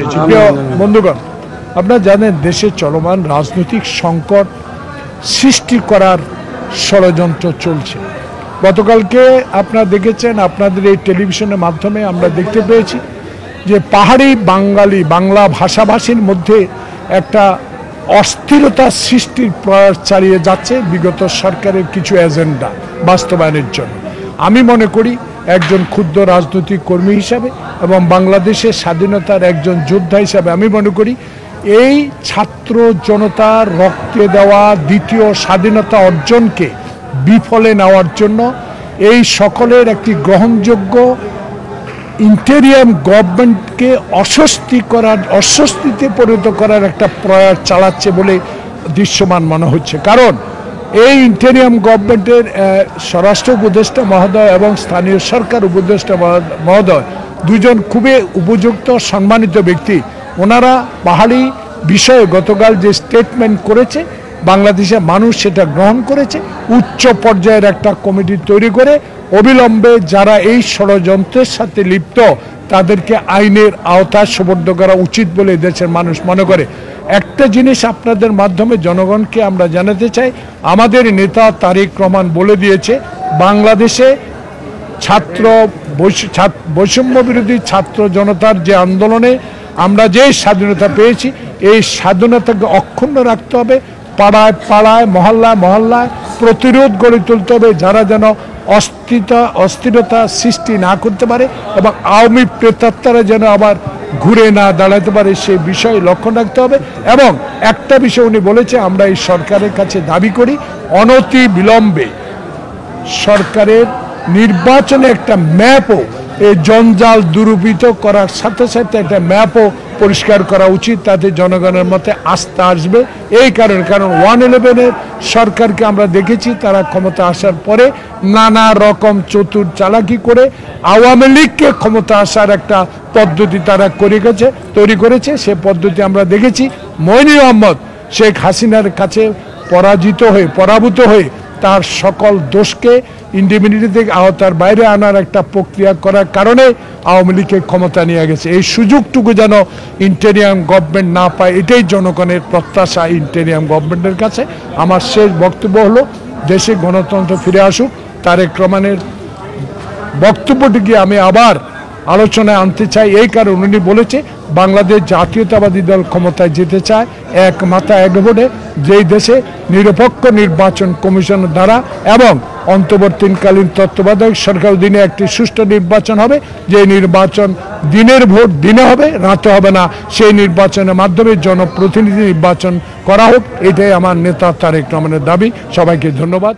উঠেছে। প্রিয় বন্ধুগণ, আপনারা জানেন দেশে চলমান রাজনৈতিক সংকট সৃষ্টি করার ষড়যন্ত্র চলছে। গতকালকে আপনারা দেখেছেন, আপনাদের এই টেলিভিশনের মাধ্যমে আমরা দেখতে পেয়েছি যে পাহাড়ি বাংলা ভাষাভাষীর মধ্যে একটা অস্থিরতা সৃষ্টির প্রয়াস চালিয়ে যাচ্ছে বিগত সরকারের কিছু এজেন্ডা বাস্তবায়নের জন্য। আমি মনে করি একজন ক্ষুদ্র রাজনৈতিক কর্মী হিসাবে এবং বাংলাদেশের স্বাধীনতার একজন যোদ্ধা হিসাবে আমি মনে করি এই ছাত্র জনতার রক্তে দেওয়া দ্বিতীয় স্বাধীনতা অর্জনকে বিফলে নেওয়ার জন্য এই সকলের একটি গ্রহণযোগ্য ইন্টেরিয়াম গভর্নমেন্টকে অস্বস্তিতে পরিণত করার একটা প্রয়াস চালাচ্ছে বলে দৃশ্যমান মনে হচ্ছে। কারণ এই ইন্টেরিয়াম গভর্নমেন্টের স্বরাষ্ট্র উপদেষ্টা মহোদয় এবং স্থানীয় সরকার উপদেষ্টা মহোদয় দুজন খুবই উপযুক্ত সম্মানিত ব্যক্তি। ওনারা পাহাড়ি বিষয়ে গতকাল যে স্টেটমেন্ট করেছে, বাংলাদেশের মানুষ সেটা গ্রহণ করেছে। উচ্চ পর্যায়ের একটা কমিটি তৈরি করে অবিলম্বে যারা এই ষড়যন্ত্রের সাথে লিপ্ত তাদেরকে আইনের আওতায় সোপর্দ করা উচিত বলে দেশের মানুষ মনে করে। একটা জিনিস আপনাদের মাধ্যমে জনগণকে আমরা জানাতে চাই, আমাদের নেতা তারেক রহমান বলে দিয়েছে বাংলাদেশে বৈষম্য বিরোধী ছাত্র জনতার যে আন্দোলনে আমরা যে স্বাধীনতা পেয়েছি এই স্বাধীনতাকে অক্ষুণ্ণ রাখতে হবে। পাড়ায় পাড়ায় মহল্লায় প্রতিরোধ গড়ে তুলতে হবে, যারা যেন অস্থিরতা সৃষ্টি না করতে পারে এবং আওয়ামী প্রেতাত্মারা যেন আবার ঘুরে না দাঁড়াতে পারে সেই বিষয়ে লক্ষ্য রাখতে হবে। এবং একটা বিষয় উনি বলেছে, আমরা এই সরকারের কাছে দাবি করি অনতি বিলম্বে সরকারের নির্বাচনে একটা ম্যাপও এই জঞ্জাল দুরূপিত করার সাথে সাথে একটা ম্যাপও পরিষ্কার করা উচিত, তাতে জনগণের মধ্যে আস্থা আসবে। এই কারণ 111-এর সরকারকে আমরা দেখেছি তারা ক্ষমতা আসার পরে নানা রকম চতুর চালাকি করে আওয়ামী লীগকে ক্ষমতা আসার একটা পদ্ধতি তারা তৈরি করেছে। সে পদ্ধতি আমরা দেখেছি। মইনুল আহমদ শেখ হাসিনার কাছে পরাভূত হয়ে তার সকল দোষকে ইন্ডিমিনিটি থেকে আওতার বাইরে আনার একটা প্রক্রিয়া করার কারণে আওয়ামী লীগকে ক্ষমতা নিয়ে গেছে। এই সুযোগটুকু যেন ইন্টেরিয়াম গভর্নমেন্ট না পায়, এটাই জনগণের প্রত্যাশা ইন্টেরিয়াম গভর্নমেন্টের কাছে। আমার শেষ বক্তব্য হলো দেশে গণতন্ত্র ফিরে আসুক। তারেক রহমানের বক্তব্যটিকে আমি আবার আলোচনায় আনতে চাই। এই কারণ উনি বলেছে বাংলাদেশ জাতীয়তাবাদী দল ক্ষমতায় যেতে চায় এক মাথা এক ভোটে, যেই দেশে নিরপেক্ষ নির্বাচন কমিশন দ্বারা এবং অন্তর্বর্তীকালীন তত্ত্বাবধায়ক সরকার অধীনে একটি সুষ্ঠু নির্বাচন হবে, যে নির্বাচন দিনের ভোট দিনে হবে, রাতে হবে না। সেই নির্বাচনের মাধ্যমে জনপ্রতিনিধি নির্বাচন করা হোক, এটাই আমার নেতা তারেক রহমানের দাবি। সবাইকে ধন্যবাদ।